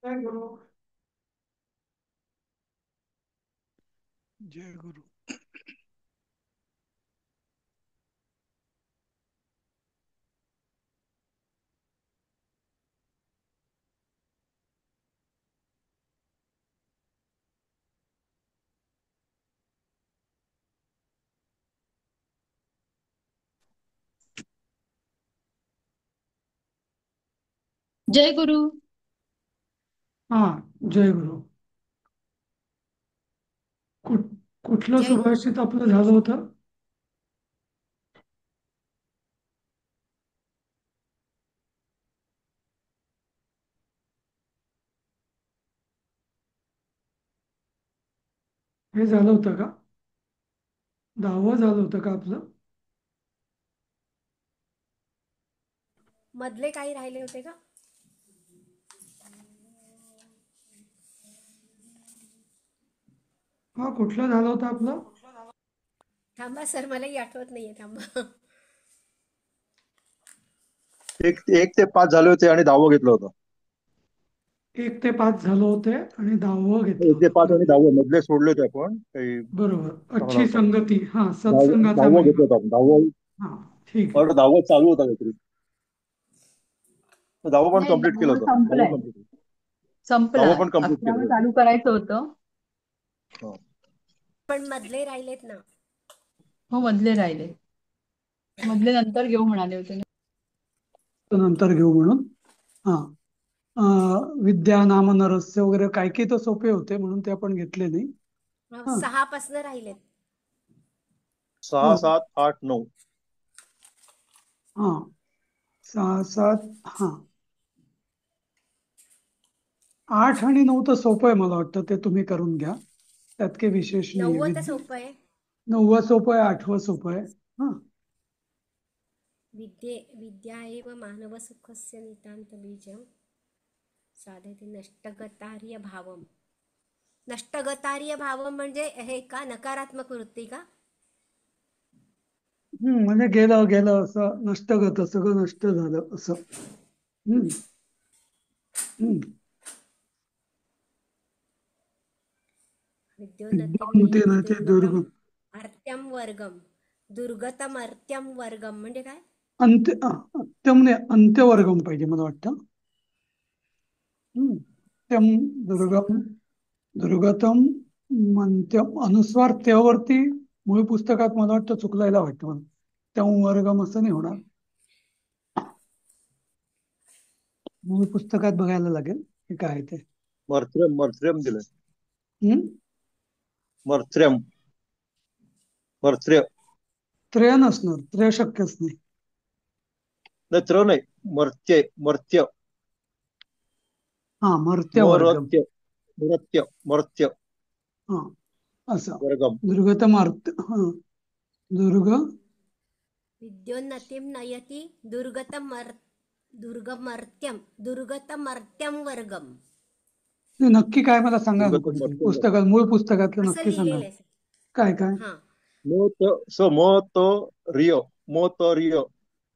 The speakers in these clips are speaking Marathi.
जय गुरु. जय गुरु. जय गुरु. हा. जय गुरु. कुठ कुठलं जय गुरु. सुभाषित आपलं झालं होतं? हे झालं होतं का? 10वं झालं होतं का आपलं? मधले काही राहिले होते का? हा, कुठलं झालं होतं आपलं? थांबा सर, मलाही आठवत नाहीये. थांबा. एक एक ते पाच झाले होते आणि 10वं घेतलं होतं. 1 ते 5 झालं होते आणि 10वं घेतलं एक ते होतं. पाच आणि बरोबर. 10वं मधले सोडले होते आपण काही बरोबर. चांगला अच्छी होता. संगती. हा, सत्संगाचा 10वं महिमा. घेतलं होतं आपण 10वं. हा. ठीक आहे. बरं 10वं चालू होता काहीतरी. 10वं पण नाही, कम्प्लीट केलं 10व होतं. 10वं संपलंय. कम्प्लीट. संपला. 10वं पण कम्प्लीट केलं 11व होतं. चालू करायचं होतं. हो. पण मधले राहिलेत ना. हो, मधले राहिले. मधले नंतर घेऊ म्हणाले होते ना. तर नंतर घेऊ म्हणून. हा. विद्या नाम नरस्य वगैरे काय काही तर सोपे होते म्हणून ते आपण घेतले नाही. हा. 6 पासनं राहिलेत. 6, हो. 7, 8, 9. हा. 6, 7. हा. 8 आणि 9 तर सोपं आहे, मला वाटतं ते तुम्ही करून घ्या. त्यात काही विशेष नाही. 9 तर सोपं आहे. 9वं सोपं आहे, 8वं सोपं आहे. हा. विद्या एव मानव सुखस्य नितांत बीजम साधते नष्टगतार्य भावम. नष्टगतार्य भावम म्हणजे हे का नकारात्मक वृत्ती का? म्हणजे गेलं गेलं असं नष्टगत, सगळं नष्ट झालं असं. हम्म. हम्म. विद्योन्नतिं ते नयति ना ते दुर्गतम दुर्ग अर्त्यम वर्गम. दुर्गतम अर्त्यम वर्गम म्हणजे काय? अंत्यम नाही, अंत्यवर्गम पाहिजे मला वाटतं. अंत्यम. दुर्गम. दुर्गतम. अंत्यम अनुस्वार त्यावरती मूळ पुस्तकात मला वाटतं चुकलायला वाटतं मला. त्या वर्गम असं नाही होणार. मूळ पुस्तकात बघायला लागेल हे काय आहे ते. मर्त्र्यम मर्त्र्यम दिलंय. हम्म. मर्त्र्यम. मर्त्र्य. त्रय नसणार, त्रय शक्यच नाही. नाही त्र नाही. मर्त्य मर्त्य. हा, मर्त्य वर्गम. मरत्य. मरत्य मर्त्य. हा. असं. वर्गम. दुर्गतम अर्थ. हा. दुर्ग. विद्योन्नतिं नयति दुर्गमर्त्यम वर्गम. ते नक्की काय मला सांगा ना दुर्गतम कुठे मर्त्य. पुस्तकात, मूळ पुस्तकातलं असं नक्की सांगा. लिहिलेलं आहे. काय काय. हा. म त रिय. म त रिय.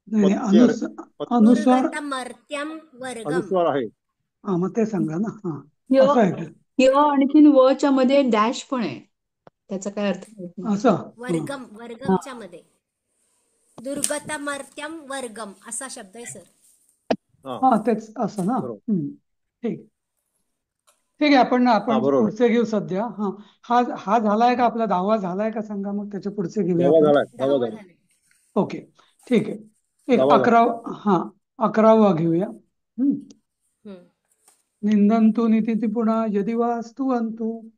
नाही नाही, मत्य. अनुस्वार. दुर्गतमर्त्यम वर्गम. अनुस्वार आहे. हा, मग ते सांगा ना. हा. य असं आहे का? य आणखीन वच्या मध्ये डॅश पण आहे. त्याचा काय अर्थ माहित नाही. असं. हा. वर्गम हा. वर्गमच्या मध्ये दुर्गतमर्त्यम वर्गम असा शब्द आहे सर. हा. हा, तेच असं ना. बरोबर. ठीक. ठीक आहे. आपण हा आपण बरोबर. पुढचे घेऊ सध्या. हा. हा हा झालाय का आपला 10वा झालाय का सांगा, मग त्याच्या पुढचे घेऊया 10वा आपण. झालाय. 10वा 10वा झाला. झाले. ओके. ठीक आहे. एक 10वा झाला. 11. हा. 11वा घेऊया. हम्म. निंदन्तु नितिपुणा यदि वास्तु अंतु.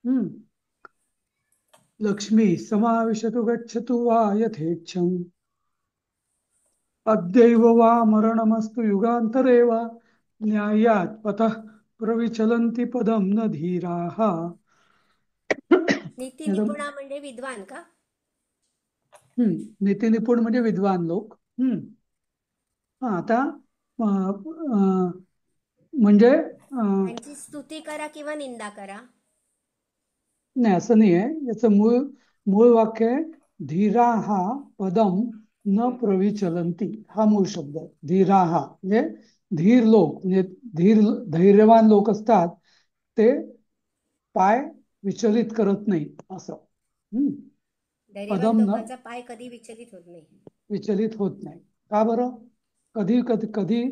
हम्म. लक्ष्मी समाविशतु गच्छतु वा यथेच्छम्. अद्यैव वा मरणमस्तु युगान्तरे वा. न्यायात् पतः प्रविचलन्ति पदं न धीराः. नीती याचं- निपुणा म्हणजे विद्वान का? नीतिनिपुण म्हणजे विद्वान लोक. हा, आता म्हणजे त्यांची स्तुती करा किंवा निंदा करा. नाही, असं नाही आहे. याचं मूळ मूळ वाक्य आहे, धीराहा पदम न हम्म. प्रविचलंती. हा मूळ शब्द आहे धीराहा म्हणजे धीर लोक म्हणजे धीर धैर्यवान लोक असतात ते पाय विचलित करत नाही असं. हम्म. धैर्यवान पदम न लोकांचा पाय कधी विचलित होत नाही. विचलित होत नाही. का बरं? कधी कधी कधी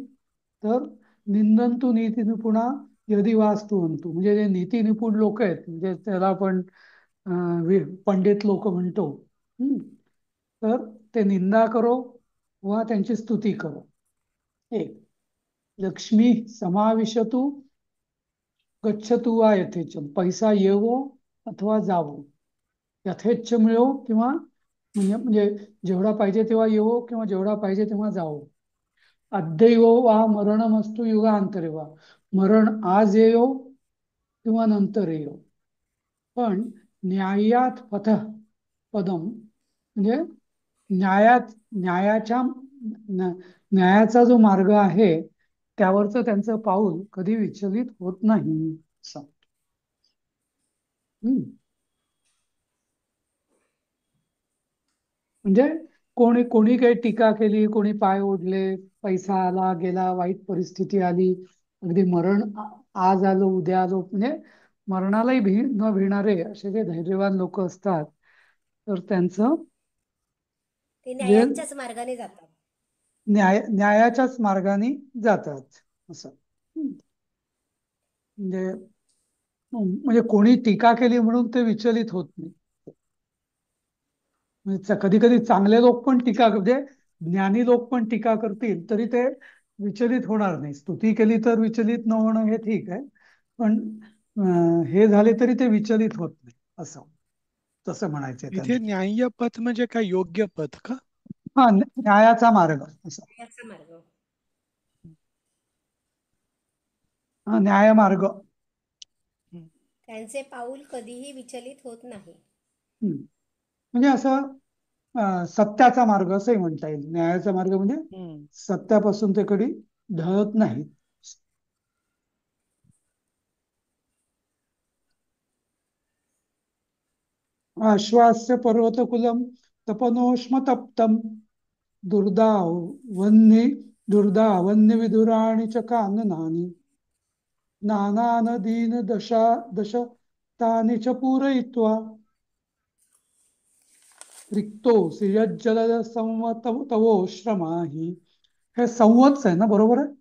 तर निंदंतु नीती निपुणा यदि वास्तुवंतु, म्हणजे जे नीती निपुण लोक आहेत, म्हणजे त्याला आपण पंडित लोक म्हणतो. हम्म. तर ते निंदा करो वा त्यांची स्तुती करो. एक, लक्ष्मी समाविशतु गच्छतु वा यथेच, पैसा येवो अथवा जावो, यथेच्छ मिळो किंवा म्हणजे जेवढा पाहिजे तेव्हा येवो किंवा जेवढा पाहिजे तेव्हा जावो. अद्यैव वा मरणमस्तु युगांतरे वा, मरण आज येयो किंवा नंतर येयो. पण न्यायात पथ पदम, म्हणजे न्यायात न्यायाच्या न्यायाचा जो मार्ग आहे त्यावरचं त्यांचं पाऊल कधी विचलित होत नाही असं. हम्म. म्हणजे कोणी कोणी काही टीका केली, कोणी पाय ओढले, पैसा आला गेला, वाईट परिस्थिती आली, अगदी मरण आज आलो उद्या आलो, म्हणजे मरणालाही न भिणारे असे जे धैर्यवान लोक असतात तर त्यांचं ते जे न्यायाच्याच मार्गाने जातात. न्यायाच्याच मार्गाने जातात असं. म्हणजे म्हणजे कोणी टीका केली म्हणून ते विचलित होत नाही. म्हणजे कधी कधी चांगले लोक पण टीका, म्हणजे ज्ञानी लोक पण टीका करतील तरी ते विचलित होणार नाही. स्तुती केली तर विचलित न होणं हे ठीक आहे, पण हे झाले तरी ते विचलित होत नाही असं, तसं म्हणायचंय इथे त्यांना. न्याय्य पथ म्हणजे काय, योग्य पथ का? हा, न्यायाचा मार्ग असं. न्यायाचा मार्ग. हा, न्यायमार्ग. हं. त्यांचे पाऊल कधीही विचलित होत नाही. म्हणजे असं सत्याचा मार्ग असंही म्हणता येईल. न्यायाचा मार्ग म्हणजे हं. सत्यापासून ते कधी ढळत नाही. आश्वास्य पर्वतकुलम तपनोष्म तप्तम दुर्दावन्य दुर्दावन्य विदुराणि च काननानि नानानदीन दशा दश तानि च पूरयित्वा रिक्तो सियज्जलद संवत तवोश्रमा हि. हे संवत्स आहे ना, बरोबर आहे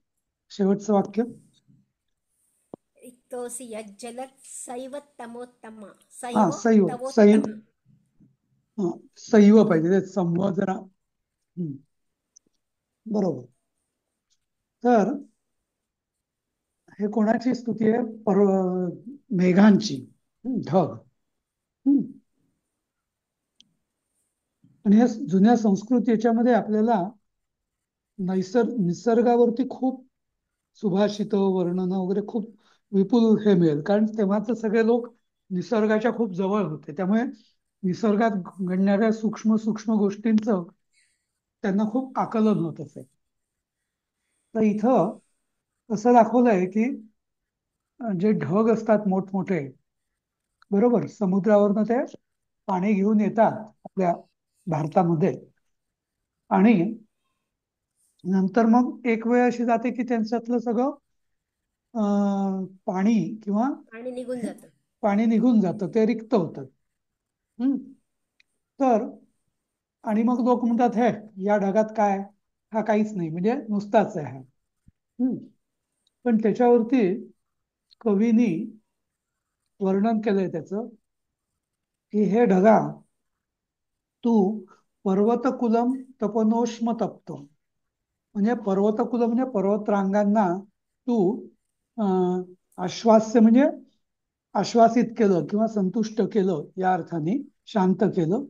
शेवटचं वाक्य? रिक्तोसी यज्जलत् सैव तमोत्तमा, हा, सैव सैव सैव. तवोत्तमा. हा, सैव पाहिजे, ते संव जरा बरोबर. तर हे कोणाची स्तुती आहे? मेघांची. ढग. आणि या जुन्या संस्कृत याच्यामध्ये आपल्याला निसर्गावरती खूप सुभाषित वर्णन वगैरे खूप विपुल हे मिळेल, कारण तेव्हाचे सगळे लोक निसर्गाच्या खूप जवळ होते, त्यामुळे निसर्गात घडणाऱ्या सूक्ष्म सूक्ष्म गोष्टींचं त्यांना खूप आकलन होत असे. तर इथं असं दाखवलंय की जे ढग असतात मोठमोठे, बरोबर, समुद्रावरनं ते पाणी घेऊन येतात आपल्या भारतामध्ये, आणि नंतर मग एक वेळ अशी जाते की त्यांच्यातलं सगळं पाणी किंवा आणि निघून जातं. पाणी निघून जातं, ते रिक्त होतं. तर आणि मग लोक म्हणतात, हे या ढगात काय, हा काहीच नाही, म्हणजे नुसताच आहे हा. पण त्याच्यावरती कवीनी वर्णन केलंय त्याचं, की हे ढगा तू पर्वतकुलम तपनोष्म तप्त, म्हणजे पर्वतकुल म्हणजे पर्वतरांगांना तू आश्वास्य म्हणजे आश्वासित केलं किंवा संतुष्ट केलं, या अर्थाने शांत केलं.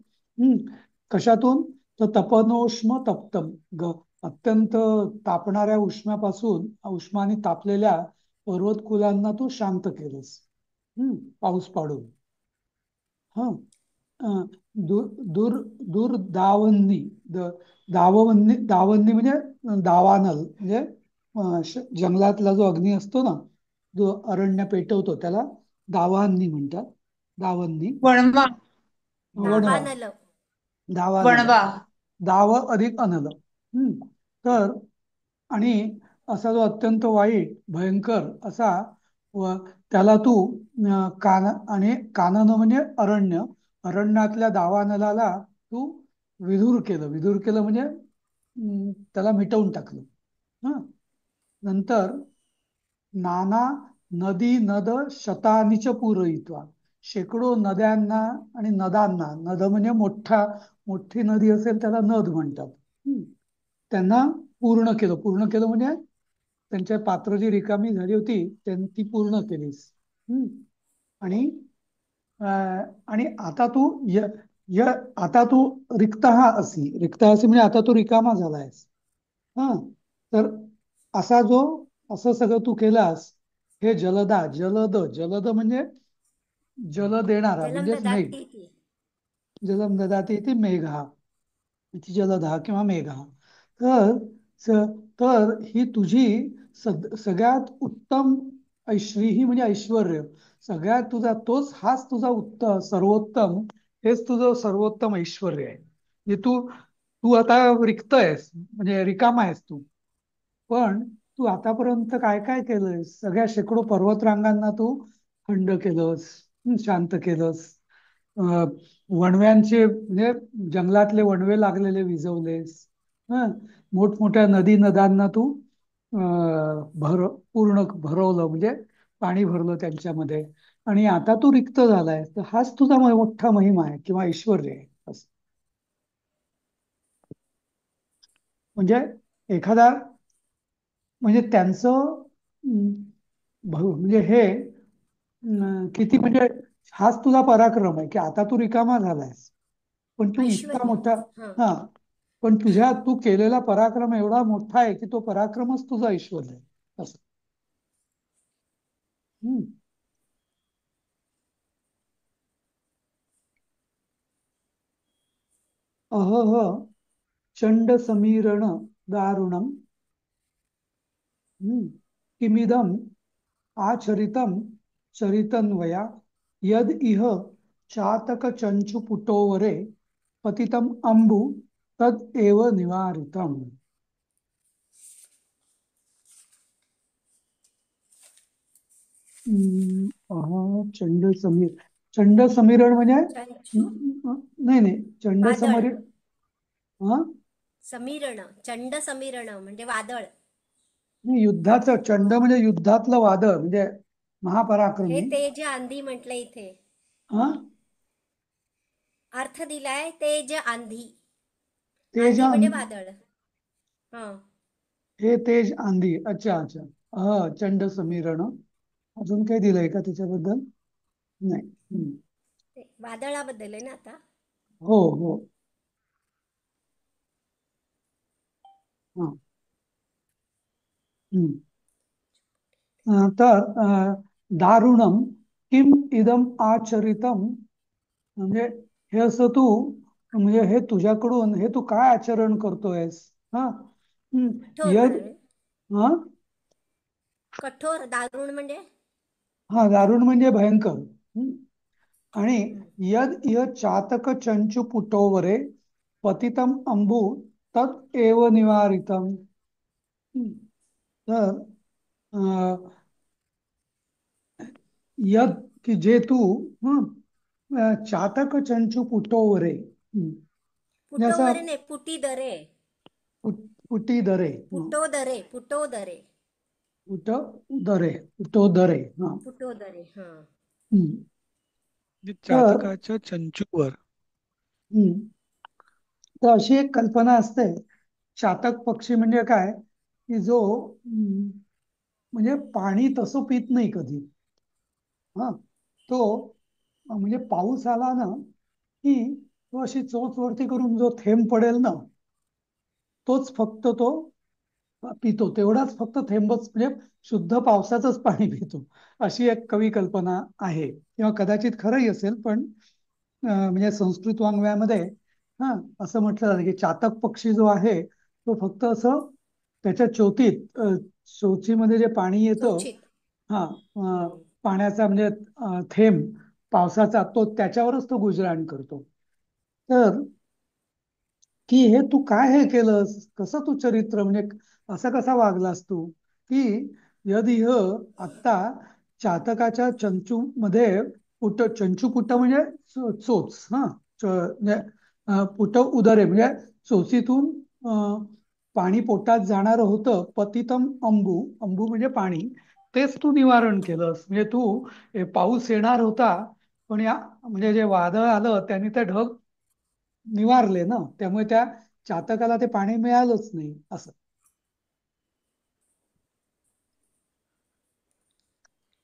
कशातून? तर तपनोष्म तप्तम, अत्यंत तापणाऱ्या उष्म्यापासून, उष्माने तापलेल्या पर्वतकुलांना तू शांत केलंस पाऊस पाडून. हा, दूर दूर दूर दावन्नी, दावन्नी दावन्नी म्हणजे दावानल, म्हणजे जंगलातला जो अग्नी असतो ना, जो अरण्य पेटवतो, त्याला दावान्नी म्हणतात. दावन्नी. वणवा. वणवा. दावानल. दावानल. वणवा. दाव अधिक अनल. तर आणि असा जो अत्यंत वाईट भयंकर असा व त्याला तू कान आणि कानन म्हणजे अरण्य, अरण्यातल्या दावानलाला तू विधूर केलं. विधूर केलं म्हणजे त्याला मिटवून टाकलं. हं. नंतर नाना नदी नद शतानीच पूरयित्वा, शेकडो नद्यांना आणि नदांना, नद म्हणजे मोठी नदी असेल त्याला नद म्हणतात. हं. त्यांना पूर्ण केलं. पूर्ण केलं म्हणजे त्यांच्या पात्र जी रिकामी झाली होती त्यांनी ती पूर्ण केलीस. हं. आणि आणि आता तू य य आता तू रिक्त हा असी, रिक्त असी म्हणजे आता तू रिकामा झालायस. हा. तर असा जो असं सगळं तू केलास, हे जलदा, जलद म्हणजे जल देणारा जलम म्हणजेच मेघ. ददाती इति. जलम ददाती इति मेघा, इति जलदहा किंवा मेघा. तर स- तर ही तुझी सगळ्यात उत्तम ऐश्वरी, ही म्हणजे ऐश्वर्य, सगळ्यात तुझा तोच, हाच तुझा उत्तम सर्वोत्तम, हेच तुझं सर्वोत्तम ऐश्वर्य आहे. म्हणजे तू तू आता रिक्त आहेस, म्हणजे रिकामा आहेस तू. पण तू आतापर्यंत काय काय केलंयस? सगळ्या शेकडो पर्वतरांगांना तू थंड केलंस, शांत केलंस. अं, वणव्यांचे म्हणजे जंगलातले वणवे लागलेले विझवलेस. हं. मोठमोठ्या नदी नदांना तू पूर्ण भरवलं, म्हणजे पाणी भरलं त्यांच्यामध्ये. आणि आता तू रिक्त झालाय, तर हाच तुझा मोठा महिमा आहे किंवा ऐश्वर्य आहे. असं. म्हणजे एखादा, म्हणजे त्यांचं म्हणजे हे किती म्हणजे हाच तुझा पराक्रम आहे की आता तू रिकामा झालायस, पण तू इतका ऐश्वर्य. मोठा. हा. हा. पण तू केलेला पराक्रम एवढा मोठा आहे की तो पराक्रमच तुझा ऐश्वर्य आहे. असं. हम्म. अहह चंड समीरण दारुणम, किमिदम आचरितम चरितन्वया, यद इह चातक चंचु पुटोवरे पतितम अंबु तद एव निवारितम. चंड समीर, चंड समीरण म्हणजे चंचू. नाही नाही, चंड वादळ. समीर. हा. समीरण, चंड समीरण म्हणजे वादळ. युद्धाचं चंड म्हणजे युद्धातलं वादळ, म्हणजे हे महापराक्रमी. तेज आंधी म्हटलं इथे. हा. अर्थ दिलाय तेज आंधी. तेज आंधी म्हणजे वादळ. हा. हे तेज आंधी. अच्छा अच्छा. चंड समीरण. अजून काही दिलंय का त्याच्याबद्दल? नाही. ते वादळाबद्दल आहे ना आता. हो हो. हा. हम्म. तर दारुणम किम इदम आचरितम, म्हणजे हे असं तू, म्हणजे हे तुझ्याकडून हे तू काय आचरण करतोयस? हा. कठोर यद. म्हणाले. हा. कठोर, दारुण म्हणजे. हा, दारुण म्हणजे भयंकर. आणि हम्म. यद इह चातक चंचू पुटोवरे पतितम अंबु तद एव निवारितम. हम्म. तर यद, की जे तू चातक चंचू पुटोवरे, पुटोवरे नाही, पुटी दरे. पुटी दरे. पुटो दरे, पुटो दरे. पुट उदरे, पुटोदरे. हा. पुटो दरे. हा. हम्म. म्हणजे तर चातकाच्या चंचूवर. हम्म, तर अशी एक कल्पना असते. चातक पक्षी म्हणजे काय, की जो म्हणजे पाणी तसं पित नाही कधी. हा. तो म्हणजे पाऊस आला ना की तो अशी चोच वरती करून जो थेंब पडेल ना, तोच फक्त तो पितो. तेवढाच फक्त थेंबच, म्हणजे शुद्ध पावसाचंच पाणी पितो. अशी एक कवी कल्पना आहे, किंवा कदाचित खरंही असेल. पण म्हणजे संस्कृत वाङ्मयामध्ये हा असं म्हटलं जातं की चातक पक्षी जो आहे तो फक्त असं त्याच्या चोचीत, चोचीमध्ये जे पाणी येतं, चोचित. हा, हम्म. पाण्याचा म्हणजे थेंब पावसाचा, तो त्याच्यावरच तो गुजराण करतो. तर की हे तू काय हे केलंस, कसं तू चरित्र, म्हणजे असं कसा वागलास तू? की यदिह आत्ता चातकाच्या चंचूमध्ये चंचू म्हणजे चोच हा म्हणजे पुट उदरे म्हणजे चोचीतून पाणी पोटात जाणारं होतं पतितम अंबू अंबू म्हणजे पाणी तेच तू निवारण केलंस म्हणजे तू पाऊस येणार होता पण या म्हणजे जे वादळ आलं त्यांनी ते ढग निवारले ना त्यामुळे त्या चातकाला ते पाणी मिळालंच नाही असं.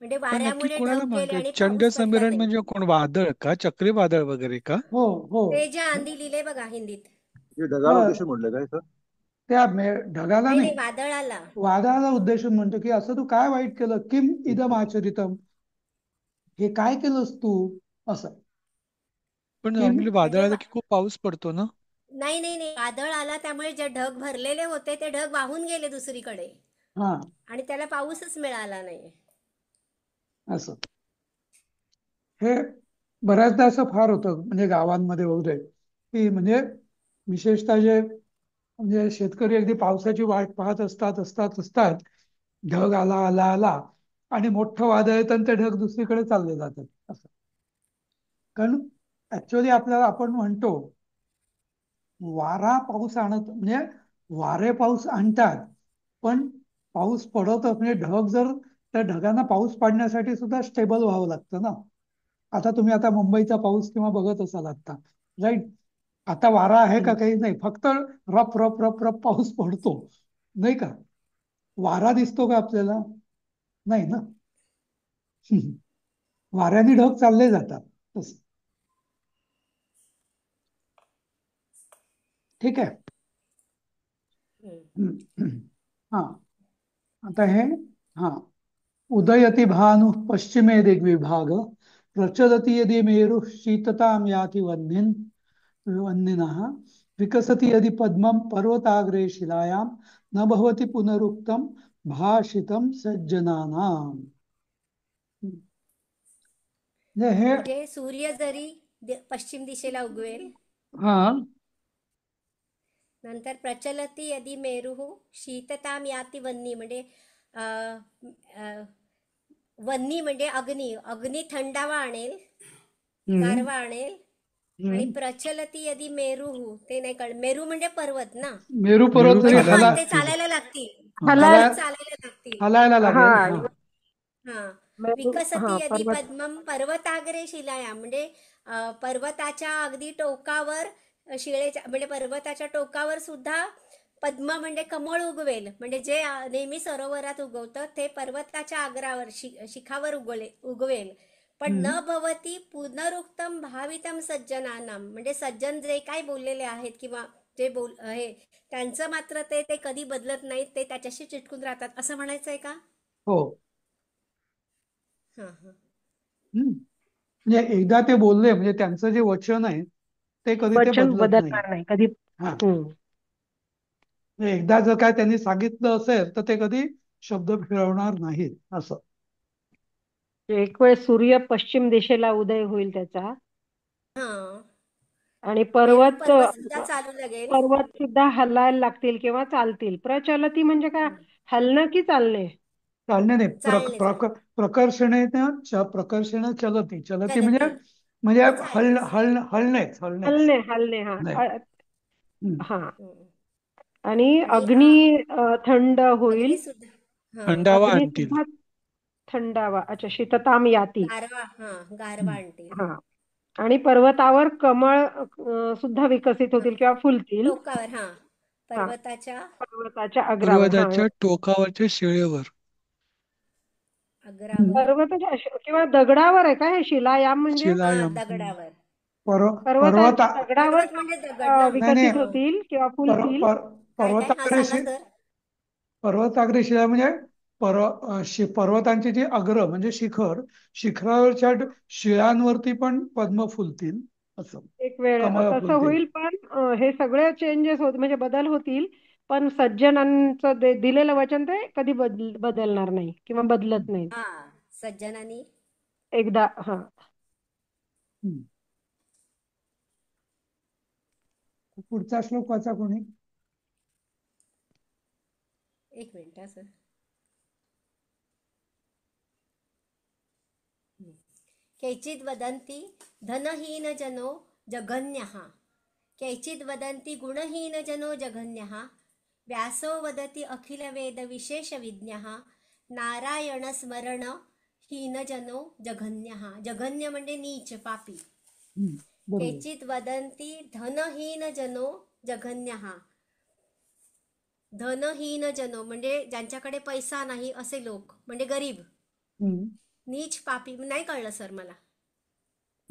म्हणजे पण नक्की वाऱ्यामुळे ढग कोणाला गेले म्हणतात आणि चंड पाऊस पडला समीरण नाही. म्हणजे कोण वादळ का चक्रीवादळ वगैरे का? हो हो. ते जे आंधी लिहिले बघा हिंदीत. हे ढगाला बर उद्देशून म्हटलं काय सर? त्या ढगाला नाही नाही, नाही वादळाला. वादळाला उद्देशून म्हणतो की असं तू काय वाईट केलं किम इदम आचरितम हे काय केलंस तू असं. पण किम नॉर्मली म्हणजे वादळाला की खूप पाऊस पडतो ना. नाही नाही नाही, वादळ आला त्यामुळे जे ढग भरलेले होते ते ढग वाहून गेले दुसरीकडे हा आणि त्याला पाऊसच मिळाला नाही. असं हे बऱ्याचदा असं फार होतं म्हणजे गावांमध्ये वगैरे की म्हणजे विशेषतः जे म्हणजे शेतकरी अगदी पावसाची वाट पाहत असतात असतात असतात ढग आला आला आला आणि मोठं वादळ येतं आणि ते ढग दुसरीकडे चालले जातात असं. कारण ऍक्च्युअली आपल्याला आपण म्हणतो वारा पाऊस आणत म्हणजे वारे पाऊस आणतात पण पाऊस पडत म्हणजे ढग जर त्या ढगांना पाऊस पाडण्यासाठी सुद्धा स्टेबल व्हावं लागतं ना. आता तुम्ही आता मुंबईचा पाऊस किंवा बघत असाल आता राईट आता वारा आहे का हम्म. काही नाही फक्त रप रप रप रप पाऊस पडतो नाही का. वारा दिसतो का आपल्याला नाही ना. वाऱ्याने ढग चालले जातात तसं. ठीक आहे. हम्म. हा आता हे हा उदयति भानु पश्चिमे दिग्विभाग प्रचलति यदि मेरु शीततां याति वह्निनः विकसति यदि पद्मं पर्वताग्रे शिलायां न भवति पुनरुक्तं भाषितं सज्जनानाम्. म्हणजे हे म्हणजे सूर्य जरी पश्चिम दिशेला उगवेल, हा नंतर प्रचलती यदि मेरुः शीततां याति वन्नी म्हणजे अ, अ, वन्नी म्हणजे अग्नी अग्नी थंडावा आणेल, हम्म, गारवा आणेल. आणि हम्म. प्रचलती यदि मेरुः ते नाही कळ मेरू म्हणजे पर्वत ना. मेरू पर्वत मेरू जरी म्हणजे हा चालायला ते लागतील. चालायला लागतील, हलाल हलाय परत चालायला लागतील. हलायला हा लागेल हा. हा हा विकसती यदि पर्वत पद्मम पर्वताग्रे शिलाया म्हणजे पर्वताच्या अगदी टोकावर शिळेच्या म्हणजे पर्वताच्या टोकावर सुद्धा पद्म म्हणजे कमळ उगवेल म्हणजे जे नेहमी सरोवरात उगवतं ते पर्वताच्या आग्रावर शिखावर उगवेल. पण हम्म. न भवती पुनरुक्तम भावितम सज्जनानाम म्हणजे सज्जन जे काही बोललेले आहेत किंवा जे बोल हे त्यांचं मात्र ते ते कधी बदलत नाहीत ते त्याच्याशी चिटकून राहतात असं म्हणायचंय का? हो. हा हा. हम्म. म्हणजे एकदा ते बोलले म्हणजे त्यांचं जे वचन आहे ते कधी ते वचन बदलत नाही. बदलणार नाही कधी. हा हम्म. म्हणजे एकदा जर काय त्यांनी सांगितलं असेल तर ते कधी शब्द फिरवणार नाहीत असं. एक वेळ सूर्य पश्चिम दिशेला उदय होईल त्याचा हा आणि मेरू पर्वत पर्वत सुद्धा चालू लागेल. पर्वत सुद्धा हलायला लागतील किंवा चालतील. प्रचलती म्हणजे काय हलणं की चालणे. चालणे नाही चालणे चालणे प्रकर्षणे प्रकर्षण चलती चलती म्हणजे चलती म्हणजे चालायचं. हलणेच हलणे हलणे हा नाही. हम्म. हा हम्म. आणि आणि अग्नी थंड होईल. अग्नी सुद्धा हा थंडावा अग्नी आणतील. सुद्धा थंडावा अच्छा शीतताम याती. गारवा हा गारवा हम्म. आणतील. हा आणि पर्वतावर कमळ सुद्धा विकसित हा होतील किंवा फुलतील. टोकावर हा हा पर्वताच्या पर्वताच्या अग्रावर हा पर्वताच्या टोकावरच्या शिळेवर. अग्रावर. पर्वताच्या किंवा दगडावर आहे का हे शिलायाम म्हणजे हा शिलायाम. दगडावर. पर्व पर्वत पर्वताच्या दगडावर पर्वत म्हणजे दगड ना. नाही नाही विकसित हा होतील किंवा पर, फुलतील. पर, काय काय हा पर्वताग्रे सांगा सर. शिला म्हणजे पर्वतांची जी अग्र म्हणजे शिखरावरच्या शिळांवरती पण पद्म फुलतील असं एक वेळ कमळ तसं फुलतील. होईल पण हे सगळे चेंजेस होत म्हणजे बदल होतील. पण सज्जनांचं दिलेलं वचन ते कधी बदलणार नाही किंवा बदलत नाही. हा सज्जनानी. एकदा हा हम्म. पुढचा श्लोक वाचा कोणी. एक मिनिट हा सर. केचित् वदन्ति धनहीनजनो जघन्यः, केचित् वदन्ति गुणहीनजनो जघन्यः, व्यासो वदति अखिलवेदविशेषविज्ञः, नारायणस्मरणहीनजनो जघन्यः. जघन्य म्हणजे नीच, पापी. बरोबर. केचित् वदन्ति धनहीनजनो जघन्यः. धनहीनजनो म्हणजे ज्यांच्याकडे पैसा नाही असे लोक, म्हणजे गरीब. हम्म. नीच, पापी नाही कळलं सर मला.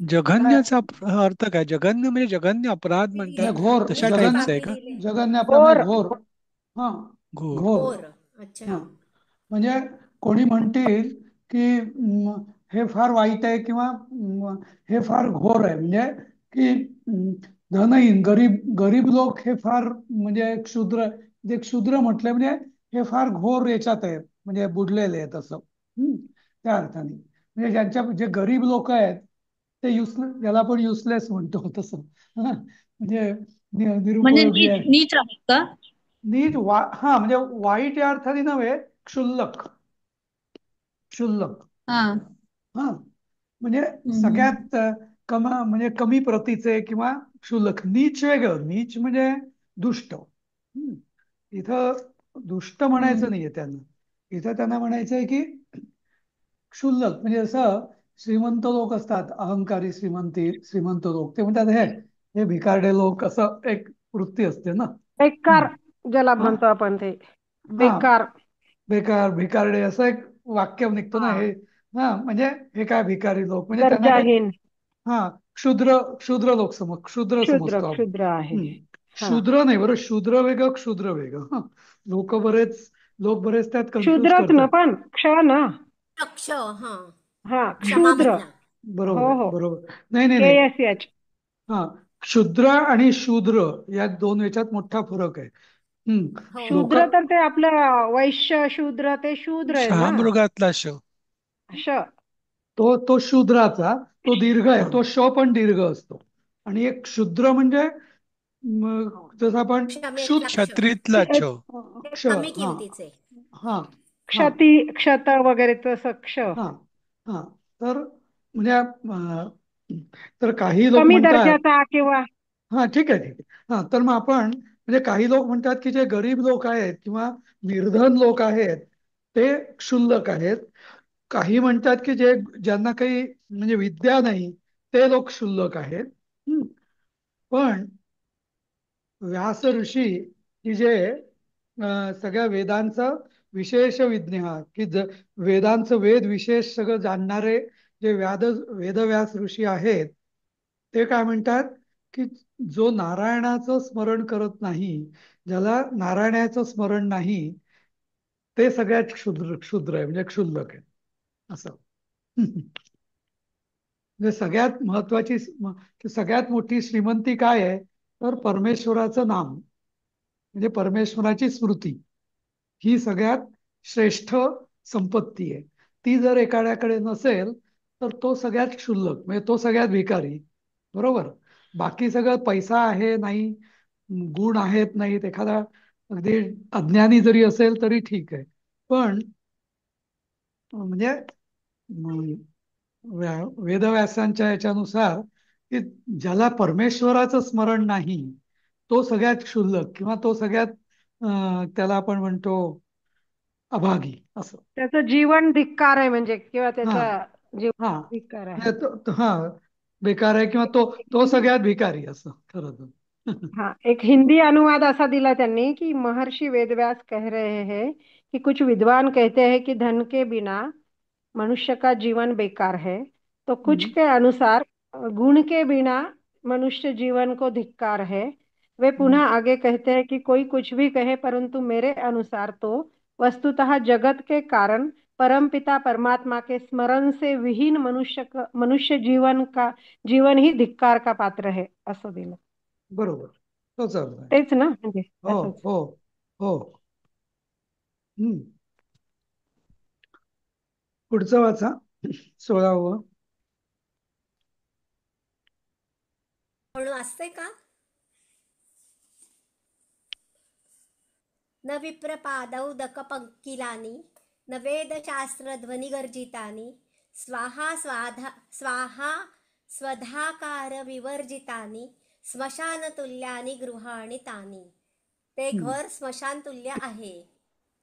काय जघन्याचा अर्थ काय? जघन्य म्हणजे जघन्य अपराध नाही, म्हणतात घोर तशा नीच टाईपचं आहे पापी का? लिहिले. जगन्य आपला म्हणजे घोर घोर. हा, घोर. घोर. घोर. अच्छा. हा, म्हणजे कोणी म्हणतील की हे फार वाईट आहे किंवा हे फार घोर आहे. म्हणजे की धनहीन गरीब गरीब लोक हे फार म्हणजे क्षुद्र, जे क्षुद्र म्हटले म्हणजे हे फार घोर याच्यात आहेत, म्हणजे बुडलेले आहेत असं. त्या अर्थाने म्हणजे ज्यांच्या जे गरीब लोक आहेत ते युसलेस, ज्याला आपण युसलेस म्हणतो तसं. हा, म्हणजे म्हणजे निरुपयोगी नीच आहे. नीच आहेत का? नीट हा म्हणजे वाईट या अर्थाने नव्हे, क्षुल्लक. क्षुल्लक. हा. हा, म्हणजे हम्म. सगळ्यात म्हणजे कमी प्रतीचे किंवा क्षुल्लक. नीच वेगळं. नीच म्हणजे दुष्ट. इथं दुष्ट म्हणायचं हम्म. नाहीये त्यांना. इथं त्यांना म्हणायचंय की क्षुल्लक म्हणजे असं श्रीमंत लोक असतात, अहंकारी श्रीमंत लोक, ते म्हणतात हे हे भिकारडे लोक, असं एक वृत्ती असते ना. बेकार ज्याला हा, म्हणतो आपण ते हा, बेकार. बेकार भिकारडे असं एक वाक्य निघतो ना हा, हे. हा, म्हणजे हे काय भिकारी लोक, म्हणजे त्यांना ते दर्जाहीन. हा क्षुद्र क्षुद्र लोक क्षुद्र क्षुद्र समजतो आपण. क्षुद्र आहे. हा, शूद्र नाही बरं, शूद्र वेगळं क्षुद्र वेगळं. हा. लोक बरेच त्यात कन्फ्युज क्षुद्रच ना, करतात. पण क्ष ना. क्ष. हा, हा, क्षुद्र. क्षमामधला. बरोबर हो आहे, हो. बरोबर. नाही नाही के नाही. S H. हा, क्षुद्र आणि शूद्र या दोन याच्यात मोठा फरक आहे. हो हो. लोक शूद्र तर ते आपलं वैश्य शूद्र, ते शूद्र आहे ना. शहामृगातला श. श. तो शूद्राचा तो दीर्घ आहे, तो श पण दीर्घ असतो. आणि एक क्षुद्र म्हणजे जसं आपण क्षमेतला क्ष. क्षत्रीतला छ. ते क्ष. कमी हा, किमतीचे. हा, हा, क्षती क्षत वगैरे तसं क्ष. हा, हा. तर म्हणजे तर काही लोक कमी म्हणतात. दर्जाचा किंवा हा, ठीक आहे, ठीक आहे. हा, तर मग आपण म्हणजे काही लोक म्हणतात की जे गरीब लोक आहेत किंवा निर्धन लोक आहेत ते क्षुल्लक आहेत. काही म्हणतात की ज्यांना काही म्हणजे विद्या नाही ते लोक क्षुल्लक आहेत. पण व्यास ऋषी की जे सगळ्या वेदांचं विशेष विज्ञ, की वेदांचं वेद विशेष सगळं जाणणारे जे वेदव्यास ऋषी आहेत, ते काय म्हणतात की जो नारायणाचं स्मरण करत नाही, ज्याला नारायणाचं स्मरण नाही, ते सगळ्यात क्षुद्र क्षुद्र आहे, म्हणजे क्षुल्लक आहे असं. म्हणजे सगळ्यात मोठी श्रीमंती काय आहे, तर परमेश्वराचं नाम, म्हणजे परमेश्वराची स्मृती ही सगळ्यात श्रेष्ठ संपत्ती आहे. ती जर एखाद्याकडे नसेल तर तो सगळ्यात क्षुल्लक, म्हणजे तो सगळ्यात भिकारी. बरोबर. बाकी सगळं पैसा आहे नाही, गुण आहेत नाहीत, एखादा अगदी अज्ञानी जरी असेल तरी ठीक आहे. पण म्हणजे वेदव्यासांच्या याच्यानुसार की ज्याला परमेश्वराचं स्मरण नाही तो सगळ्यात क्षुल्लक किंवा तो सगळ्यात त्याला आपण म्हणतो अभागी असं. त्याचं जीवन धिक्कार आहे, म्हणजे किंवा हा, त्याच्या हा, जीवन धिक्कार आहे. म्हणजे हा बेकार आहे किंवा तो सगळ्यात भिकारी असं खरं तर. हाँ, एक हिंदी अनुवाद ऐसा दिला त्यांनी कि महर्षि वेदव्यास कह रहे हैं कि कुछ विद्वान कहते हैं कि धन के बिना मनुष्य का जीवन बेकार है, तो कुछ हम्म, के अनुसार गुण के बिना मनुष्य जीवन को धिक्कार है। वे हम्म, पुनः आगे कहते हैं कि कोई कुछ भी कहे, परंतु मेरे अनुसार तो वस्तुतः जगत के कारण परमपिता परमात्मा के स्मरण से विहीन मनुष्य जीवन ही धिक्कार का पात्र है, असं दिलं. बरोबर. तोच अर्थ आहे. तेच ना, म्हणजे हो, असंच. हो, हो. हम्म. पुढचं वाचा, 16वं. म्हणून असते का? न विप्रपादौ दकपङ्किलानि न वेदशास्त्रध्वनिगर्जितानि स्वाहा स्वाहा स्वधाकार विवर्जितानि स्मशानतुल्यानि गृहाणि तानि. ते हम्म, घर स्मशान तुल्य आहे,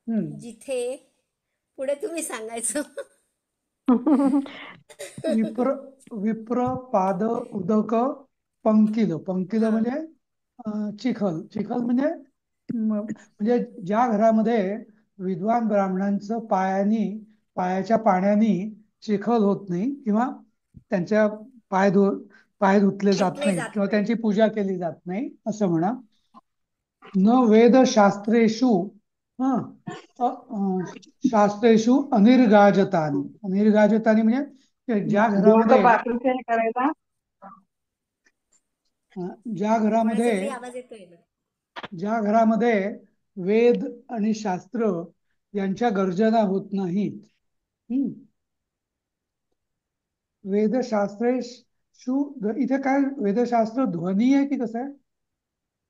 हम्म. जिथे पुढे तुम्ही सांगायचं. विप्र विप्र पाद उदक पंकिल. पंकिल हा, म्हणजे चिखल. चिखल म्हणजे म्हणजे ज्या घरामध्ये विद्वान ब्राह्मणांचं पायाच्या पाण्याने चिखल होत नाही किंवा त्यांच्या पाय धु पाय धुतले जात धुतले नाहीत जात किंवा नाही. त्यांची पूजा केली जात नाही असं म्हणा. न वेदशास्त्रेषु हं, शास्त्रेषु अनिर्गाजतानि. अनिर्गाजतानि म्हणजे ज्या बोलतो घरामध्ये बाकीचे हे करायला. ज्या कोणाचा घरामध्ये तरी आवाज येतोय ना. ज्या घरामध्ये वेद आणि शास्त्र यांच्या गर्जना होत नाहीत. हं, वेदशास्त्रेषु इथे काय वेदशास्त्र ध्वनी आहे की कसं आहे?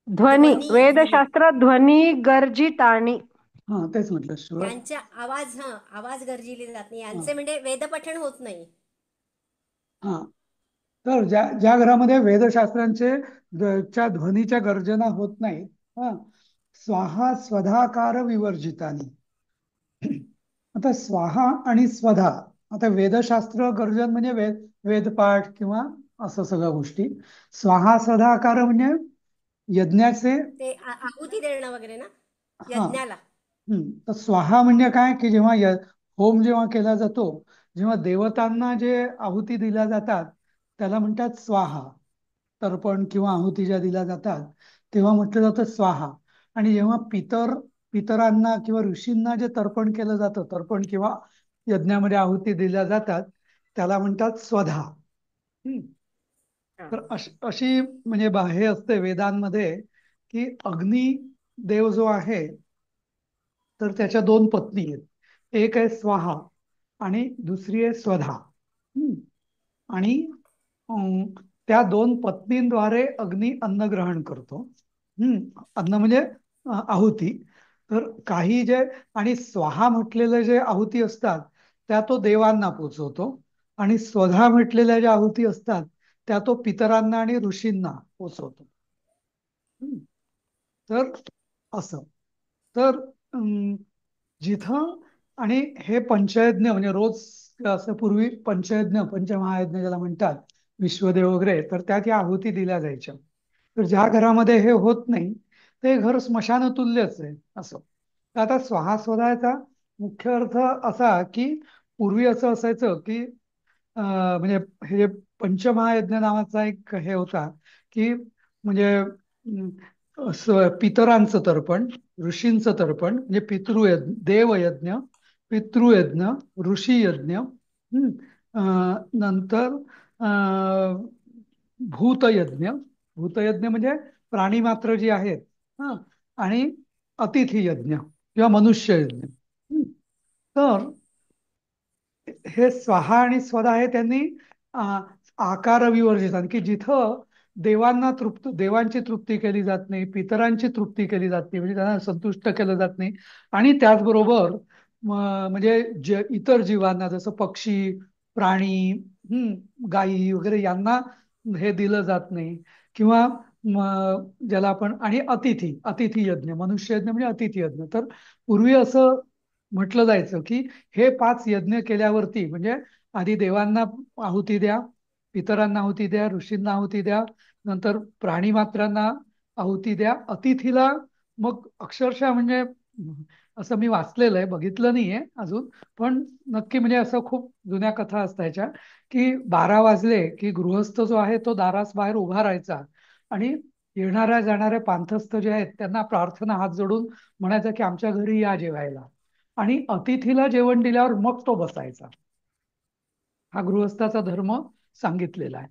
ध्वनी, ध्वनी ध्वनी वेदशास्त्र ध्वनी गर्जितानि. हा तेच म्हटलं स्वर. यांच्या आवाज गरजिले जात नाही, हा यांचे म्हणजे वेदपठण होत नाही. हा तर ज्या ज्या घरामध्ये वेदशास्त्रांचे च्या ध्वनीच्या गर्जना होत नाहीत. हा स्वाहा स्वधाकार विवर्जितानी. आता स्वाहा आणि स्वधा. आता वेदशास्त्र गर्जन म्हणजे वेदपाठ किंवा असं सगळ्या गोष्टी. स्वाहा स्वधाकार म्हणजे यज्ञाचे. ते आहुती देणं वगैरे ना, हा यज्ञाला. तर स्वाहा म्हणजे काय की जेव्हा होम जेव्हा केला जातो, जेव्हा देवतांना जे आहुती दिल्या जातात त्याला म्हणतात स्वाहा. तर्पण किंवा आहुती ज्या दिल्या जातात तेव्हा म्हटलं जातं स्वाहा. आणि जेव्हा पितरांना किंवा ऋषींना जे तर्पण केलं जातं, तर्पण किंवा यज्ञामध्ये आहुती दिल्या जातात त्याला म्हणतात स्वधा. हम्म. तर अशी म्हणजे हे असते वेदांमध्ये की अग्नी देव जो आहे तर त्याच्या दोन पत्नी आहेत. एक आहे स्वाहा आणि दुसरी आहे स्वधा. हम्म. आणि अं, त्या दोन पत्नींद्वारे अग्नी अन्न ग्रहण करतो. अन्न म्हणजे आहुती. तर काही जे आणि स्वाहा म्हटलेले जे आहुती असतात त्या तो देवांना पोचवतो आणि स्वधा म्हटलेल्या ज्या आहुती असतात त्या तो पितरांना आणि ऋषींना पोचवतो. हम्म. तर असं. तर जिथं आणि हे पंचयज्ञ म्हणजे रोज असं पूर्वी पंचयज्ञ पंचमहायज्ञ ज्याला म्हणतात विश्वदेव वगैरे, तर त्यात या आहुती दिल्या जायच्या. तर ज्या घरामध्ये हे होत नाही ते घर स्मशानतुल्यच आहे असं. तर आता स्वाहा स्वधाचा मुख्य अर्थ असा की पूर्वी असं असायचं की म्हणजे हे जे पंचमहायज्ञ नावाचा एक हे होता की म्हणजे पितरांचं तर्पण, ऋषींचं तर्पण म्हणजे पितृयज्ञ, देवयज्ञ, पितृयज्ञ, ऋषी यज्ञ. नंतर अं, भूतयज्ञ. भूतयज्ञ म्हणजे प्राणी मात्र जी आहेत. हा आणि अतिथी यज्ञ किंवा मनुष्य यज्ञ. तर हे स्वाहा आणि स्वधा हे त्यांनी आ, आकार विवर्जित की जिथं देवांची तृप्ती केली जात नाही, पितरांची तृप्ती केली जात नाही, म्हणजे त्यांना संतुष्ट केलं जात नाही. आणि त्याचबरोबर म्हणजे इतर जीवांना जसं पक्षी, प्राणी, गायी वगैरे यांना हे दिलं जात नाही. किंवा ज्याला आपण आणि अतिथी यज्ञ, मनुष्य यज्ञ म्हणजे अतिथी यज्ञ. तर पूर्वी असं म्हटलं जायचं की हे 5 यज्ञ केल्यावरती म्हणजे आधी देवांना आहुती द्या, पितरांना आहुती द्या, ऋषींना आहुती द्या, नंतर प्राणी मात्रांना आहुती द्या, अतिथीला मग अक्षरशः म्हणजे असं मी वाचलेलं आहे, बघितलं नाहीये अजून, पण नक्की म्हणजे असं खूप जुन्या कथा असतायच्या की 12 वाजले की गृहस्थ जो आहे तो दारास बाहेर उभा राहायचा आणि येणाऱ्या जाणाऱ्या पांथस्थ जे आहेत त्यांना प्रार्थना हात जोडून म्हणायचं की आमच्या घरी या जेवायला. आणि अतिथीला जेवण दिल्यावर मग तो बसायचा. हा गृहस्थाचा धर्म सांगितलेला आहे.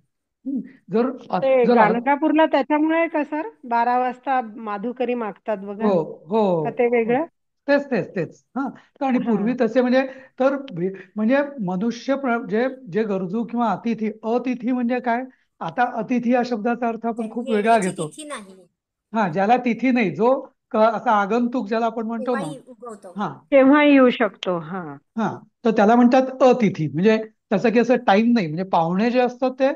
जर ते जर गाणगापूरला त्याच्यामुळे का सर 12 वाजता माधुकरी मागतात बघा, हो हो का ते हो वेगळं? तेच तेच तेच हा. तर आणि हा. पूर्वी तसे म्हणजे तर म्हणजे मनुष्य जे जे गरजू किंवा अतिथी म्हणजे काय. आता अतिथी या शब्दाचा अर्थ आपण ज्यांनी खूप वेगळा येण्याची घेतो. तिथी नाही, हा ज्याला तिथी नाही, जो असा आगंतुक ज्याला आपण म्हणतो ना. तेव्हाही उगवतो. हा केव्हाही येऊ शकतो. हा. हा तर त्याला म्हणतात अतिथी. म्हणजे त्याचं की असं टाइम नाही, म्हणजे पाहुणे जे असतात ते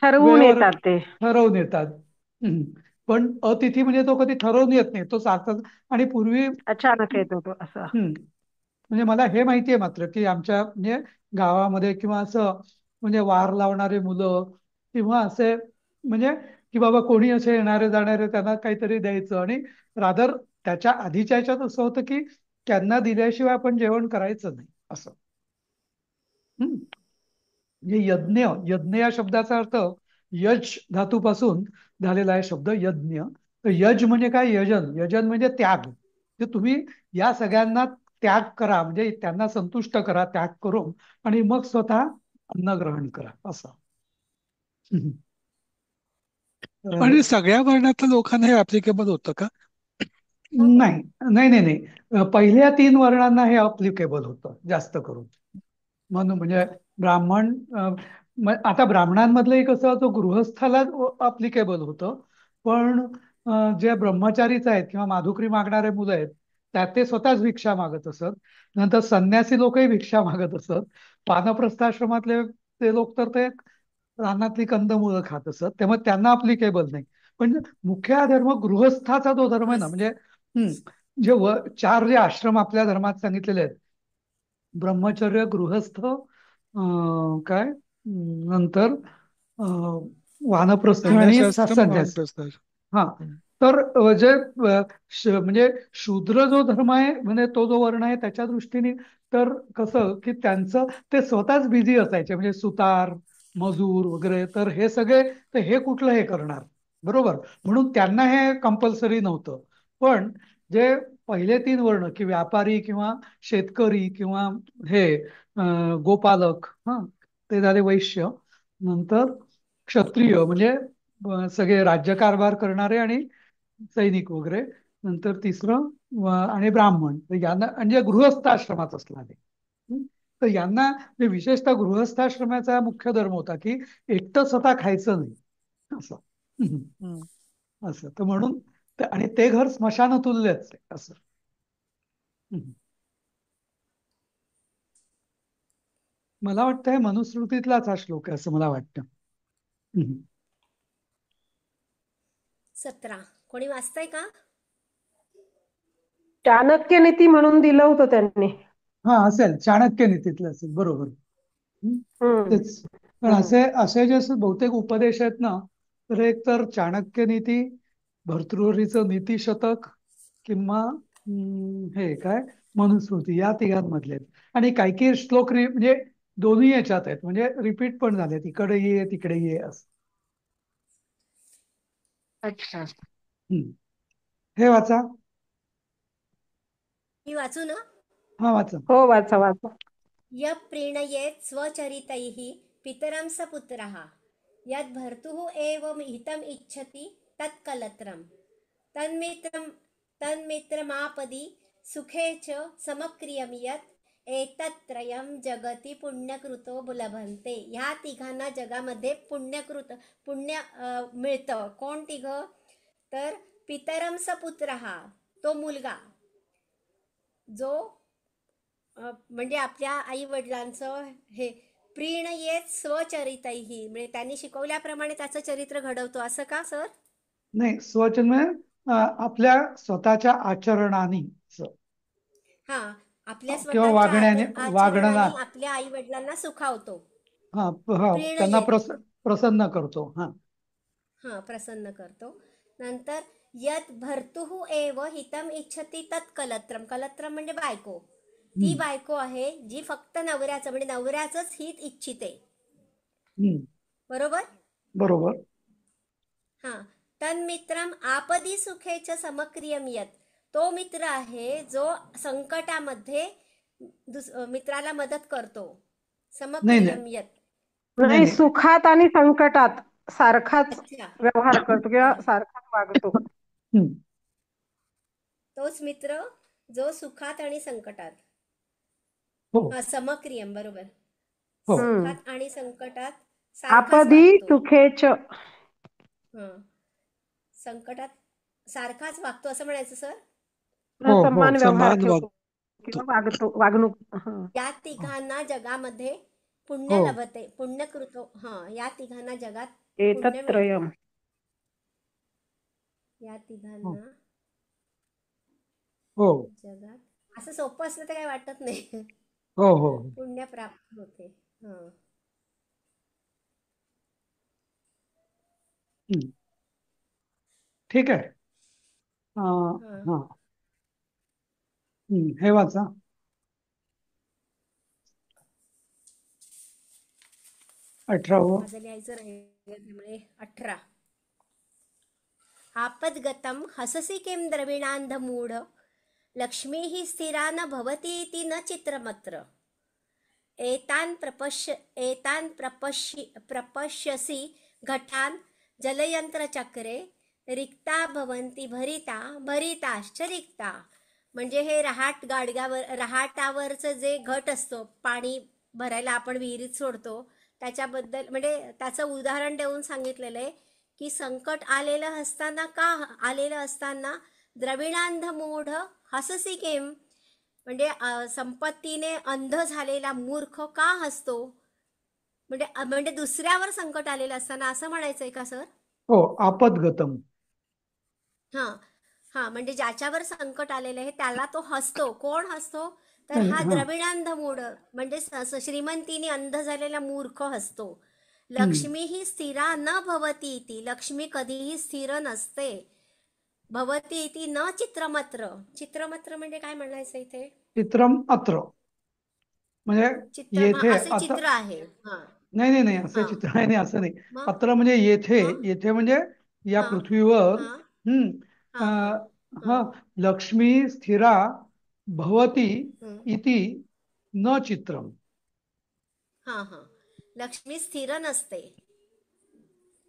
ठरवून वेळेवर येतात ते. ठरवून येतात. हम्म. पण अतिथी म्हणजे तो कधी ठरवून येत नाही, तो सारखाच. आणि पूर्वी अचानक येतो तो असं. म्हणजे मला हे माहिती आहे मात्र की आमच्या म्हणजे गावामध्ये किंवा असं म्हणजे वार लावणारे मुलं किंवा असे म्हणजे की बाबा कोणी असे येणारे जाणारे त्यांना काहीतरी द्यायचं. आणि रादर त्याच्या आधीच्या ह्याच्यात असं होतं की त्यांना दिल्याशिवाय आपण जेवण करायचं नाही असं. हम्म. म्हणजे यज्ञ, यज्ञ या शब्दाचा अर्थ यज धातूपासून झालेला आहे शब्द यज्ञ. तर यज म्हणजे काय? यजन. यजन म्हणजे त्याग. म्हणजे तुम्ही या सगळ्यांना त्याग करा, म्हणजे त्यांना संतुष्ट करा त्याग करून, आणि मग स्वतः अन्न ग्रहण करा असं. हम्म. आणि तर सगळ्या वर्णातल्या लोकांना हे ऍप्लिकेबल होतं का? हो हो. नाही नाही नाही नाही, पहिल्या 3 वर्णांना हे अप्लिकेबल होतं जास्त करून. म्हणून म्हणजे ब्राह्मण आता ब्राह्मणांमधलंही कसं तो गृहस्थाला अप्लिकेबल होतं. पण जे ब्रह्मचारीच आहेत किंवा माधुकरी मागणारे मुलं आहेत त्यात ते स्वतःच भिक्षा मागत असत. नंतर संन्यासी लोकही भिक्षा मागत असत. वानप्रस्थाश्रमातले ते लोक तर ते रानातली कंदमुळं खात असत, त्यामुळे त्यांना अप्लिकेबल नाही. पण मुख्य हा धर्म गृहस्थाचा जो धर्म आहे ना, गृहस्थ. म्हणजे जे 4 जे आश्रम आपल्या धर्मात सांगितलेले आहेत, ब्रह्मचर्य, गृहस्थ, काय नंतर वानप्रस्थ आणि संन्यासाश्रम, संन्यास. वानप्रस्थाश्रम. हा. तर जे म्हणजे शूद्र जो धर्म आहे, म्हणजे तो जो वर्ण आहे त्याच्या दृष्टीने, तर कसं की त्यांचं ते स्वतःच बिझी असायचे, म्हणजे सुतार, मजूर वगैरे. तर हे सगळे, तर हे कुठलं हे करणार, बरोबर. म्हणून त्यांना हे कंपल्सरी नव्हतं. पण जे पहिले 3 वर्ण की व्यापारी किंवा शेतकरी किंवा हे गोपालक, ते झाले वैश्य. नंतर क्षत्रिय म्हणजे सगळे राज्यकारभार करणारे आणि सैनिक वगैरे. नंतर तिसरं आणि ब्राह्मण, तर यांना म्हणजे गृहस्थाश्रमात असणारे. हं? तर यांना म्हणजे विशेषतः गृहस्थाश्रमाचा मुख्य धर्म होता की एकटं स्वतः खायचं नाही असं. हं. हम्म. असं तर म्हणून आणि ते घर स्मशानतुल्यच आहे असं. हं. मला वाटतं हे मनुस्मृतीतलाच हा श्लोक आहे असं मला वाटतं. हं. 17 कोणी वाचताय का? चाणक्य नीती म्हणून दिलं होतं त्यांनी. हा, असेल चाणक्य नीतीतलं असेल, बरोबर. हं? हम्म. तेच. पण हम्म. असे असे जे बहुतेक उपदेश आहेत ना, तर एक तर चाणक्य नीती, भर्तृहरीचं नीतिशतक, किंवा हे काय मनुस्मृती, या तिघांमधले आहेत. आणि काही काही श्लोक म्हणजे दोन्ही याच्यात आहेत, म्हणजे रिपीट पण झाले, तिकडे ये तिकडे ये असं. अच्छा. हं. हे वाचा. मी वाचू ना? हा, वाचा. हो, वाचा वाचा. य प्रीणयेत् स्वचरितैः पितरं स पुत्रः यद्भर्तुः एव हितम् इच्छति तत्कलत्रं तन्मित्रं तन्मित्रमापदि सुखे च समक्रियं यत् एतत्त्रयं जगती पुण्यकृतो लभन्ते. ह्या तिघांना जगामध्ये पुण्य मिळतं. कोण तिघं? तर पितरं स पुत्रः, तो मुलगा जो म्हणजे आपल्या आई वडिलांचं हे प्रीणयेत स्वचरितैही, म्हणजे त्यांनी शिकवल्याप्रमाणे त्याचं चरित्र घडवतो असं का सर? नाही, स्वचन म्हणजे आपल्या स्वतःच्या आचरणाने असं. हा, आपल्या किंवा स्वतःच्या वागण्याने, वागणं. आचरणाने आपल्या आई वडिलांना सुखावतो. हा. हा, त्यांना प्रीणयेत, प्रसन्न करतो. हा. हा, प्रसन्न करतो. नंतर यत भर्तुः एव हितम इच्छती तत् कलत्रम. कलत्रम म्हणजे बायको. ती हम्म. बायको आहे जी फक्त नवऱ्याचं म्हणजे नवऱ्याचंच हित इच्छिते. हम्म. बरोबर. बरोबर. हा, तन्मित्रम आपदी सुखेच समक्रियम यत. तो मित्र आहे जो संकटामध्ये मित्राला मदत करतो. नाही नाही समक्रियम यत. नाही नाही, नाही. सुखात आणि संकटात सारखाच अच्छा. व्यवहार करतो किंवा हा, सारखाच वागतो. हम्म. तोच मित्र जो सुखात आणि संकटात, हो. हा, समक्रियम, बरोबर, हो. हम्म. सुखात आणि संकटात सारखाच आपदी वागतो. सुखेच. हा, संकटात सारखाच वागतो असं म्हणायचं सर. हो. हो. समान व्यवहार समान ठेवतो वागतो. किंवा वागणूक. हा. या तिघांना जगामध्ये पुण्य हो लभते, पुण्यकृतो, या तिघांना जगात पुण्य मिळतं. एतत्त्रयम्. या हो तिघांना हो जगात असं सोपं असलं तर काही वाटत नाही. हो हो पुण्य प्राप्त होते. हं. हम्म, ठीक आहे. हं. हा हे वाचा. अठरावं. माझं लिहायचं राहिलं त्यामुळे 18. आपद्गतं हससि किं द्रविणान्धमूढ लक्ष्मीः स्थिरा न भवतीति न चित्रमत्र प्रपश्यसि घटान् जलयंत्रचक्रे रिक्ता भवन्ति भरिता भरिताश्च रिक्ता. म्हणजे हे रहाटावरचं जे घट असतो, पाणी भरायला आपण विहिरीत सोडतो, त्याच्याबद्दल म्हणजे त्याचं उदाहरण देऊन सांगितलेलं आहे की संकट आलेलं असताना द्रविणांध मूढ हससी केम, म्हणजे संपत्तीने अंध झालेला मूर्ख का हसतो. म्हणजे दुसऱ्यावर संकट आलेलं असताना असं म्हणायचंय का सर? हो, आपदगतम. हा हा, म्हणजे ज्याच्यावर संकट आलेलं आहे त्याला तो हसतो. कोण हसतो? तर नाही, हा हा. द्रविणांध मूढ म्हणजे श्रीमंतीने अंध झालेला मूर्ख हसतो. हम्म. लक्ष्मी ही स्थिरा न भवती ती, लक्ष्मी कधीही स्थिर नसते. भवती इति न चित्रमत्र, चित्रमत्र म्हणजे काय म्हणायचं इथे? चित्रम अत्र म्हणजे चित्र, येथे असे आता. चित्र आहे. हा नाही नाही नाही, असे हा, चित्र आहे नाही, असं नाही. मग अत्र म्हणजे येथे. मग येथे म्हणजे या हा पृथ्वीवर. हा हम्म. हा हा हा हा, लक्ष्मी स्थिरा भवती हम्म, इति न चित्रम. हा हा, लक्ष्मी स्थिर नसते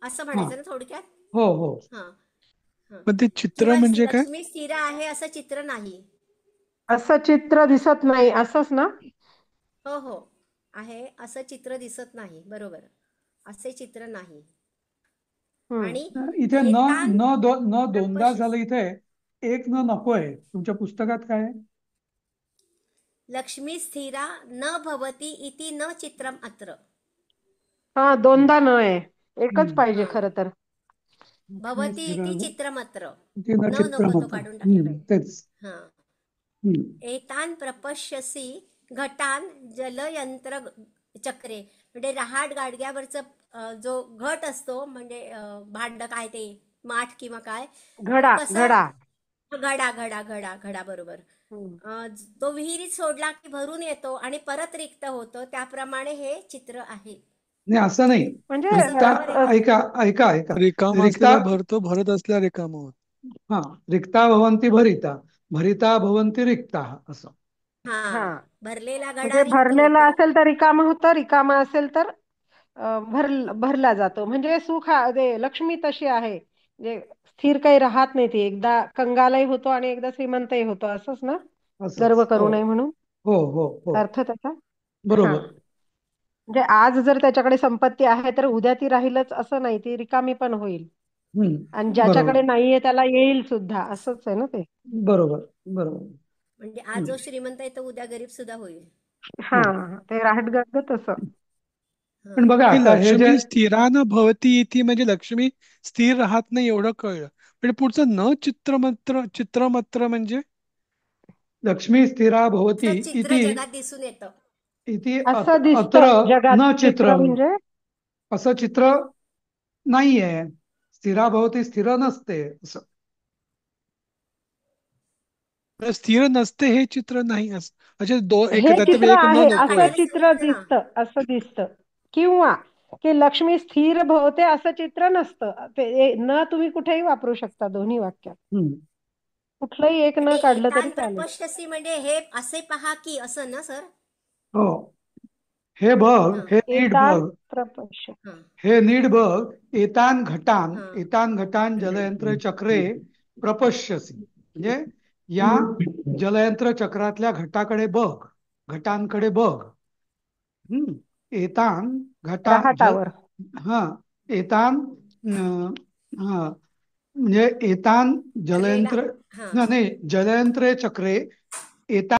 असं हा, म्हणायचं ना थोडक्यात. हो हो. हा हा, पण ते चित्र किंवा म्हणजे काय? लक्ष्मी स्थिर आहे असं चित्र नाही. असं चित्र दिसत नाही असंच ना? हो हो, आहे असं चित्र दिसत नाही, बरोबर, असे चित्र नाही. हम्म. आणि इथे न एतान न दोनदा प्रपश्य, झालं इथे. एक न नकोय तुमच्या पुस्तकात काय आहे? लक्ष्मी स्थिरा न भवती इति न चित्रम अत्र. हा, दोनदा न आहे, एकच हम्म. पाहिजे हा, खरं तर. लक्ष्मी भवती स्थिरा इति चित्रमत्र, इति न न नको तो चित्रमत्र. काढून टाकला पाहिजे. तेच. हा, हम्म. एतान प्रपश्यसी घटान जलयंत्र चक्रे, म्हणजे रहाट गाडग्यावरचं जो घट असतो, म्हणजे भांड काय ते माठ किंवा काय, तो घडा कसं, घडा. घडा घडा घडा घडा, बरोबर. हम्म. तो विहिरीत सोडला की भरून येतो आणि परत रिक्त होतो, त्याप्रमाणे हे चित्र आहे. नाही, असं नाही. म्हणजे असं रिक्ता. बरोबर आहे का? ऐका ऐका ऐका. रिकामा रिक्ता. असलेला भरतो, भरत असलेला रिकामा होत. हा, रिक्ता भवन्ति भरिता, भरिता भवन्ति रिक्ता, असं. हा, हा, भरलेला घडा म्हणजे रिक्त भरलेला होतो. असेल तर रिकामा होतं, रिकामा असेल तर भरला जातो. म्हणजे लक्ष्मी तशी आहे, म्हणजे स्थिर काही राहत नाही. ती एकदा कंगालही होतो आणि एकदा श्रीमंतही होतो, असंच ना? गर्व असंच. हो करू नये म्हणून हो हो हो, अर्थ त्याचा. हा, बरोबर. म्हणजे आज जर त्याच्याकडे संपत्ती आहे तर उद्या ती राहीलच असं नाही, ती रिकामी पण होईल. आणि बरोबर ज्याच्याकडे नाहीये त्याला येईल सुद्धा, असंच आहे ना ते. बरोबर बरोबर. म्हणजे आज जो श्रीमंत आहे तो उद्या गरीब सुद्धा होईल. हा, हो. ते राहत गत तसं. हा पण बघा हे आता हे जे लक्ष्मी स्थिरान भवती इति म्हणजे लक्ष्मी स्थिर राहत नाही एवढं कळलं. पण पुढचं न चित्रमत्र, चित्रमत्र म्हणजे लक्ष्मी स्थिरा भवती असं चित्र इति जगात दिसून येतं. इति असं अत्र दिसतं जगात न चित्र चित्रम. म्हणजे. असं चित्र नाहीये. स्थिरा भवती स्थिर नसते असं. स्थिर नसते हे चित्र नाही असं. म्हणजे एक हे त्यात चित्र एक न आहे असं नकोय. आपल्याला चित्र सांगितलं ना. दिसतं, असं दिसतं. किंवा की लक्ष्मी स्थिर भवते असं चित्र नसतं. ते न तुम्ही कुठेही वापरू शकता दोन्ही वाक्यात. हम्म. कुठलंही एक न ते काढलं तरी एतान चालेल. प्रपश्यसी म्हणजे हे असे पहा की, असं ना सर? हो, हे बघ, हा हे नीट एतान बघ. प्रपश्य. हा हे नीट बघ. हा एतान घटान जलयंत्र चक्रे प्रपश्यसी, म्हणजे या जलयंत्र चक्रातल्या घटाकडे बघ, घटांकडे बघ. हम्म. एतान घटा जल. रहाटावर. हा, एतान हा, म्हणजे एतान भरलेला. जलयंत्र. हा नाही, जलयंत्र चक्रे एतान